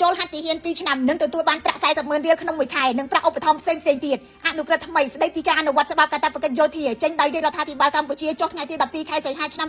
ចូលហាត់ទីហ៊ាន2ឆ្នាំនឹងទទួលបានប្រាក់40,000រៀលក្នុងមួយខែនិងប្រាក់ឧបត្ថម្ភផ្សេងទៀតអនុក្រឹត្យថ្មីស្តីពីការអនុវត្តច្បាប់កាតព្វកិច្ចយោធាចេញដោយរាជរដ្ឋាភិបាលកម្ពុជាចុះថ្ងៃទី12ខែសីហាឆ្នាំ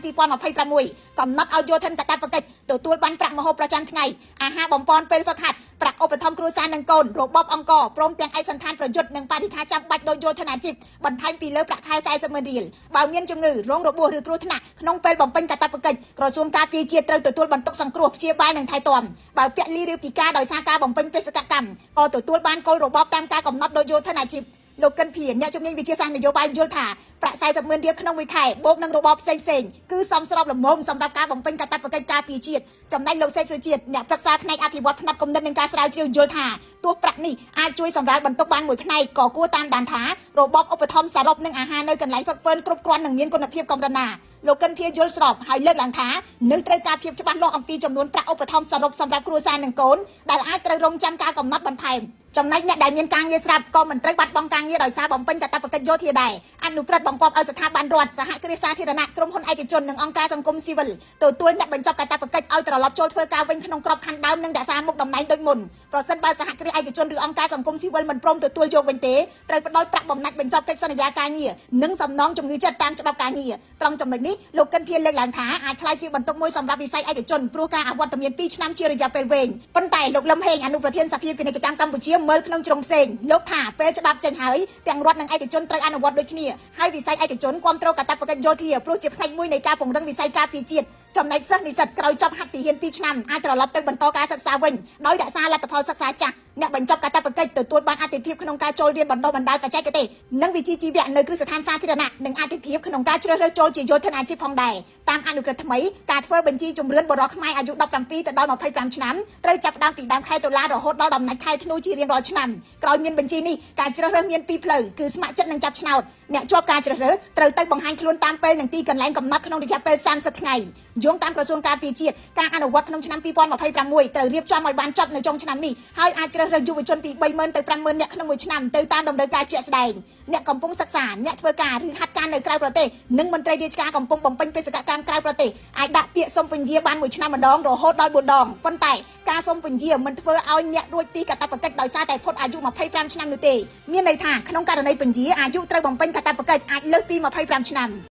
2026កំណត់ឲ្យយោធិនកាតព្វកិច្ចទទួលបានប្រាក់ម្ហូបប្រចាំថ្ងៃអាហារបំពន់ពេលហ្វឹកហាត់ប្រាក់ឧបត្ថម្ភគ្រួសារនិងកូនរបបអង្គរព្រមទាំងឯកសណ្ឋានប្រយុទ្ធនិងបរិខាចាំបាច់ដោយយោធនាជីពបន្ថែមពីលើប្រាក់ខែ40,000រៀលបើមានជំងឺរងរបួសឬគ្រោះថ្នាក់ក្នុងពេលបំពេញកាតព្វកិច្ចក្រសួងការពារជាតិត្រូវទទួលបន្ទុកសង្គ្រោះព្យាបាលនិងថែទាំបើពាក់លីឬពិការដោយសារការបំពេញបេសកកម្មក៏ទទួលបានគោលរបបតាមការកំណត់ដោយយោធនាជីពលោកកិនភៀនអ្នកជំនាញវិទ្យាសាស្ត្រនយោបាយយល់ថាប្រាក់40,000រៀលក្នុងមួយខែបូកនឹងរបបផ្សេងគឺសមស្របល្មមសម្រាប់ការបំពេញកាតព្វកិច្ចការពារជាតិចំណែកលោកសេកសុជាតិអ្នកប្រឹក្សាផ្នែកអភិវឌ្ឍផ្នែកគំនិតនិងការស្រាវជ្រាវយល់ថាទោះប្រាក់នេះអាចជួយសម្រាលបន្ទុកបានមួយផ្នែកក៏គួរតាមដានថារបបឧបត្ថម្ភសរុបនិងអាហារនៅកន្លែងហ្វឹកហ្វឺនគ្រប់គ្រាន់និងមានគុណភាពកម្រិតណាលោកកិនភៀនយល់ស្របហើយលើកឡើងថានៅត្រូវការភាពច្បាស់លាស់អំពីចំនួនប្រាក់ឧបត្ថម្ភសរុបសម្រាប់គ្រួសារនិងកូនដែលអាចត្រូវរងចាំការកំណត់បន្ថែមចំណែកអ្នកដែលមានការងារស្រាប់ក៏មិនត្រូវបាត់បង់ការងារដោយសារបំពេញកាតព្វកិច្ចយោធាដែរអនុក្រឹត្យបង្គាប់ឲ្យស្ថាប័នរដ្ឋសហគ្រាសសាធារណៈក្រុមហ៊ុនឯកជននិងអង្គការសង្គមស៊ីវិលទទួលអ្នកបញ្ចប់កាតព្វកិច្ចឲ្យត្រឡប់ចូលធ្វើការវិញក្នុងក្របខ័ណ្ឌដើមនិងរក្សាមុខតំណែងដូចមុនប្រសិនបើសហគ្រាសឯកជនឬអង្គការសង្គមស៊ីវិលមិនព្រមទទួលយកវិញទេត្រូវផ្តល់ប្រាក់បំណាច់បញ្ចប់កិច្ចសន្យាការងារនិងសំណងជំងឺចិត្តតាមច្បាប់ការងារត្រង់ចំណុចនេះលោកកិនភៀនលើកឡើងថាអាចក្លាយជាបន្ទុកមួយសម្រាប់វិស័យឯកជនព្រោះការអវត្តមាន2ឆ្នាំជារយៈពេលវែងប៉ុន្តែលោកលឹមហេងអនុប្រធានសភាពាណិជ្ជកម្មកម្ពុជាមើលក្នុងជ្រុងផ្សេងលោកថាពេលច្បាប់ចេញហើយទាំងរដ្ឋនិងឯកជនត្រូវអនុវត្តដូចគ្នាហើយវិស័យឯកជនគាំទ្រកាតព្វកិច្ចយោធាព្រោះជាផ្នែកមួយនៃការពង្រឹងវិស័យការពារជាតិចំណែកសិស្សនិស្សិតក្រោយចប់ហាត់ទីហ៊ាន2ឆ្នាំអាចត្រឡប់ទៅបន្តការសិក្សាវិញដោយរក្សាលទ្ធផលសិក្សាចាស់អ្នកបញ្ចប់កាតព្វកិច្ចទទួលបានអាទិភាពក្នុងការចូលរៀនបណ្ដុះបណ្ដាលបច្ចេកទេសនិងវិជ្ជាជីវៈនៅគ្រឹះស្ថានសាធារណៈនិងអាទិភាពក្នុងការជ្រើសរើសចូលជាយោធិនអាជីពផងដែរតាមអនុក្រឹត្យថ្មីការធ្វើបញ្ជីជំរឿនបុរសខ្មែរអាយុ17ទៅដល់25ឆ្នាំត្រូវចាប់ផ្ដើមពីដើមខែតុលារហូតដល់ដំណាច់ខែធ្នូជារៀងរាល់ឆ្នាំក្រោយមានបញ្ជីនេះការជ្រើសរើសមាន2ផ្លូវគឺស្ម័គ្រចិត្តនិងចាប់ឆ្នោតអ្នកជាប់ការជ្រើសរើសត្រូវទៅបង្ហាញខ្លួនតាមពេលនិងទីកន្លែងកំណត់ក្នុងរយៈពេល30ថ្ងៃយោងតាមក្រសួងការពារជាតិការអនុវត្តក្នុងឆ្នាំ2026ត្រូវរៀបចំឲ្យបានចប់នៅចុងឆ្នាំនេះហើយអាចជ្រើសរើសយុវជនពី30,000ទៅ50,000នាក់ក្នុងមួយឆ្នាំទៅតាមតម្រូវការជាក់ស្ដែងអ្នកកំពុងសិក្សាអ្នកធ្វើការឬហាត់ការនៅក្រៅប្រទេសនិងមន្ត្រីរាជការកំពុងបំពេញបេសកកម្មក្រៅប្រទេសអាចដាក់ពាក្យសុំពន្យាបានមួយឆ្នាំម្ដងរហូតដល់4ដងប៉ុន្តែការសុំពន្យាមិនធ្វើឲ្យអ្នករួចពីកាតព្វកិច្ចដោយសារតែផុតអាយុ25ឆ្នាំនោះទេមានន័យថាក្នុងករណីពន្យាអាយុត្រូវបំពេញកាតព្វកិច្ចអាចលើសពី25ឆ្នាំ